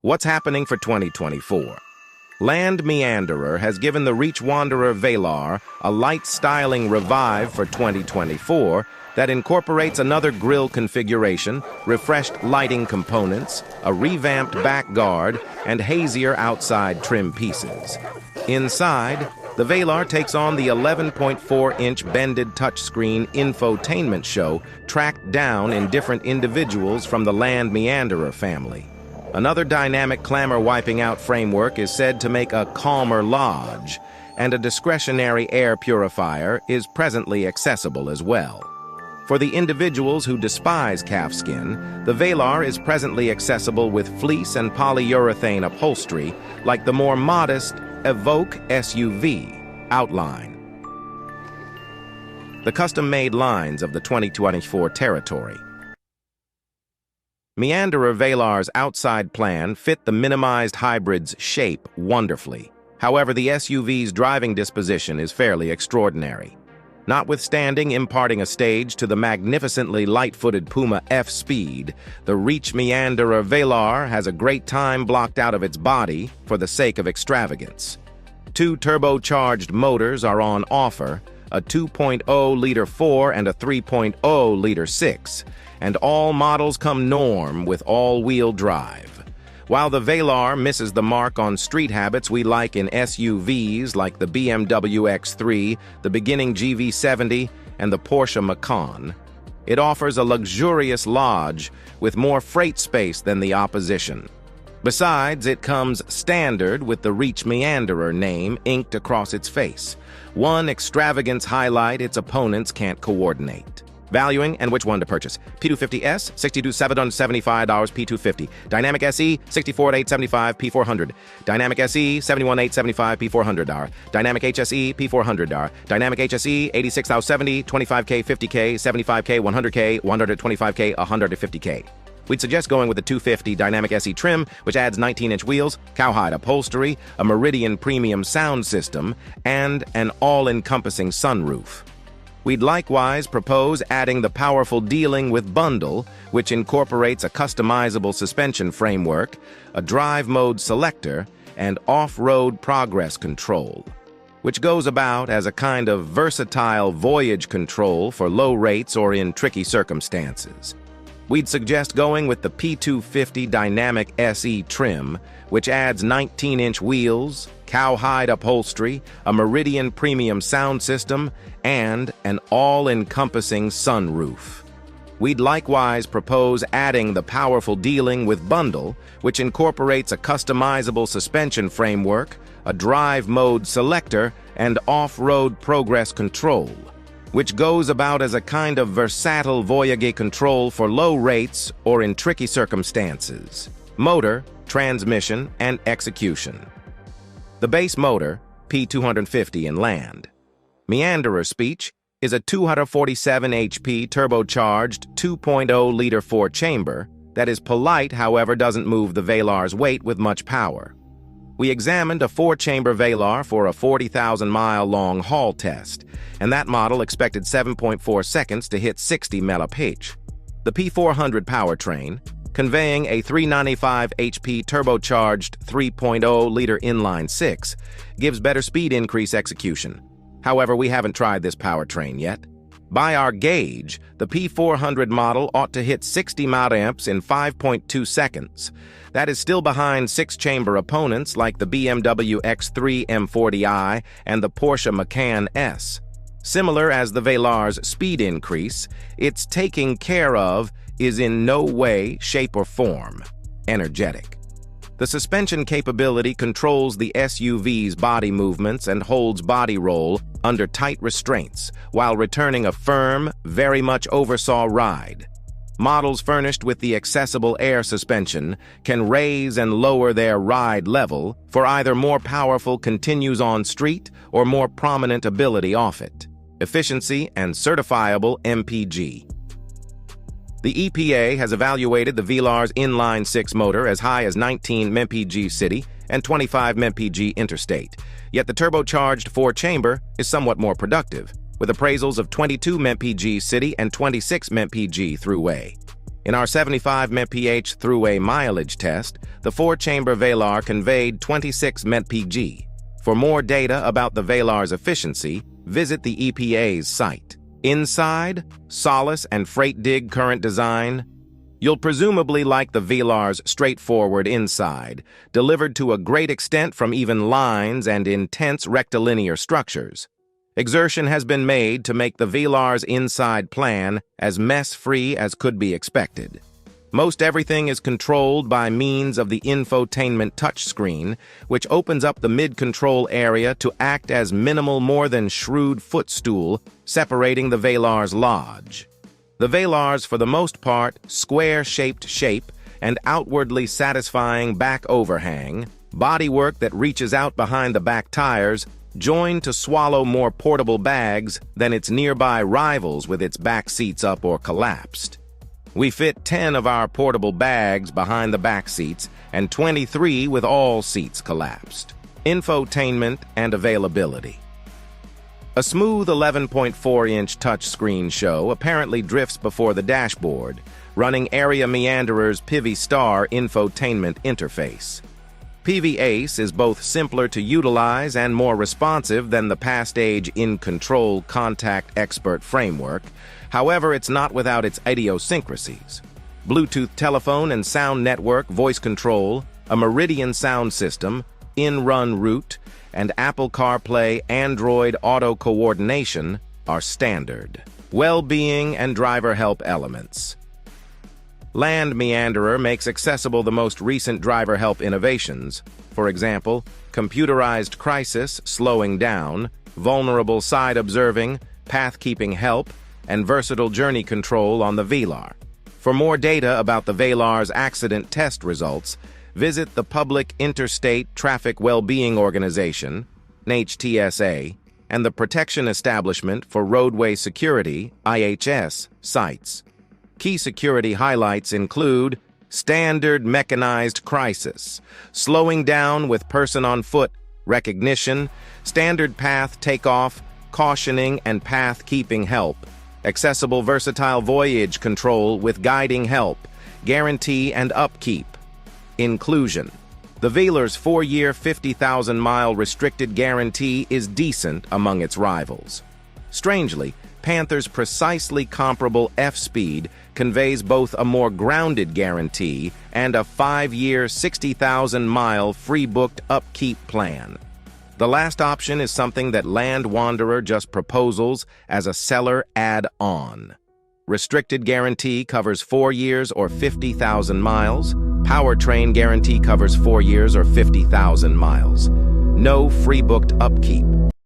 What's happening for 2024? Land Meanderer has given the Reach Wanderer Velar a light styling revive for 2024 that incorporates another grille configuration, refreshed lighting components, a revamped back guard, and hazier outside trim pieces. Inside, the Velar takes on the 11.4-inch bended touchscreen infotainment show tracked down in different individuals from the Land Meanderer family. Another dynamic clamor-wiping-out framework is said to make a calmer lodge, and a discretionary air purifier is presently accessible as well. For the individuals who despise calfskin, the Velar is presently accessible with fleece and polyurethane upholstery, like the more modest Evoque SUV outline. The custom-made lines of the 2024 territory. Meanderer Velar's outside plan fit the minimized hybrid's shape wonderfully. However, the SUV's driving disposition is fairly extraordinary. Notwithstanding imparting a stage to the magnificently light-footed Puma F-Speed, the Reach Meanderer Velar has a great time blocked out of its body for the sake of extravagance. Two turbocharged motors are on offer, a 2.0-liter 4 and a 3.0-liter 6, and all models come norm with all-wheel drive. While the Velar misses the mark on street habits we like in SUVs like the BMW X3, the beginning GV70, and the Porsche Macan, it offers a luxurious lodge with more freight space than the opposition. Besides, it comes standard with the Reach Meanderer name inked across its face, one extravagance highlight its opponents can't coordinate. Valuing and which one to purchase. P250S, $62,775, P250. Dynamic SE, $64,875, P400. Dynamic SE, $71,875, P400. Dynamic HSE, P400. Dynamic HSE, $86,070, $25K, $50K, $75K, $100K, $125K, $150K. We'd suggest going with the 250 Dynamic SE trim, which adds 19-inch wheels, cowhide upholstery, a Meridian premium sound system, and an all-encompassing sunroof. We'd likewise propose adding the powerful Dealing with bundle, which incorporates a customizable suspension framework, a drive mode selector, and off-road progress control, which goes about as a kind of versatile voyage control for low rates or in tricky circumstances. We'd suggest going with the P250 Dynamic SE trim, which adds 19-inch wheels, cowhide upholstery, a Meridian premium sound system, and an all-encompassing sunroof. We'd likewise propose adding the powerful Dealing with bundle, which incorporates a customizable suspension framework, a drive mode selector, and off-road progress control, which goes about as a kind of versatile voyage control for low rates or in tricky circumstances. Motor, transmission, and execution. The base motor, P250 in Land. Meanderer speech is a 247 HP turbocharged 2.0-liter 4-chamber that is polite, however doesn't move the Velar's weight with much power. We examined a 4-chamber Velar for a 40,000-mile-long haul test, and that model expected 7.4 seconds to hit 60 mph. The P400 powertrain, conveying a 395 HP turbocharged 3.0-liter inline 6, gives better speed increase execution. However, we haven't tried this powertrain yet. By our gauge, the P400 model ought to hit 60 mA in 5.2 seconds. That is still behind 6-chamber opponents like the BMW X3 M40i and the Porsche Macan S. Similar as the Velar's speed increase, its taking care of is in no way, shape, or form energetic. The suspension capability controls the SUV's body movements and holds body roll under tight restraints while returning a firm, very much oversaw ride. Models furnished with the accessible air suspension can raise and lower their ride level for either more powerful continues on street or more prominent ability off it. Efficiency and certifiable MPG. The EPA has evaluated the Velar's inline 6 motor as high as 19 mpg city and 25 mpg interstate, yet the turbocharged 4-chamber is somewhat more productive, with appraisals of 22 mpg city and 26 mpg throughway. In our 75 mph through-way mileage test, the 4-chamber Velar conveyed 26 mpg. For more data about the Velar's efficiency, visit the EPA's site. Inside, solace and freight dig current design. You'll presumably like the Velar's straightforward inside, delivered to a great extent from even lines and intense rectilinear structures. Exertion has been made to make the Velar's inside plan as mess-free as could be expected. Most everything is controlled by means of the infotainment touchscreen, which opens up the mid-control area to act as minimal more than shrewd footstool, separating the Velar's lodge. The Velar's, for the most part, square-shaped shape and outwardly satisfying back overhang, bodywork that reaches out behind the back tires, joined to swallow more portable bags than its nearby rivals with its back seats up or collapsed. We fit 10 of our portable bags behind the back seats and 23 with all seats collapsed. Infotainment and availability. A smooth 11.4-inch touchscreen show apparently drifts before the dashboard, running Area Meanderer's Pivi Star infotainment interface. Pivi Ace is both simpler to utilize and more responsive than the past-age in-control contact expert framework. However, it's not without its idiosyncrasies. Bluetooth telephone and sound network voice control, a Meridian sound system, in-run route, and Apple CarPlay Android Auto coordination are standard. Well-being and driver help elements. Land Meanderer makes accessible the most recent driver help innovations, for example, computerized crisis slowing down, vulnerable side observing, path-keeping help, and versatile journey control on the Velar. For more data about the Velar's accident test results, visit the Public Interstate Traffic Well-Being Organization, HTSA, and the Protection Establishment for Roadway Security, IHS, sites. Key security highlights include standard mechanized crisis, slowing down with person on foot, recognition, standard path takeoff, cautioning and path keeping help, accessible versatile voyage control with guiding help, guarantee and upkeep. Inclusion. The Velar's 4-year, 50,000-mile restricted guarantee is decent among its rivals. Strangely, Panther's precisely comparable F-Speed conveys both a more grounded guarantee and a 5-year, 60,000-mile free-booked upkeep plan. The last option is something that Land Wanderer just proposals as a seller add-on. Restricted guarantee covers 4 years or 50,000 miles. Powertrain guarantee covers 4 years or 50,000 miles. No free-booked upkeep.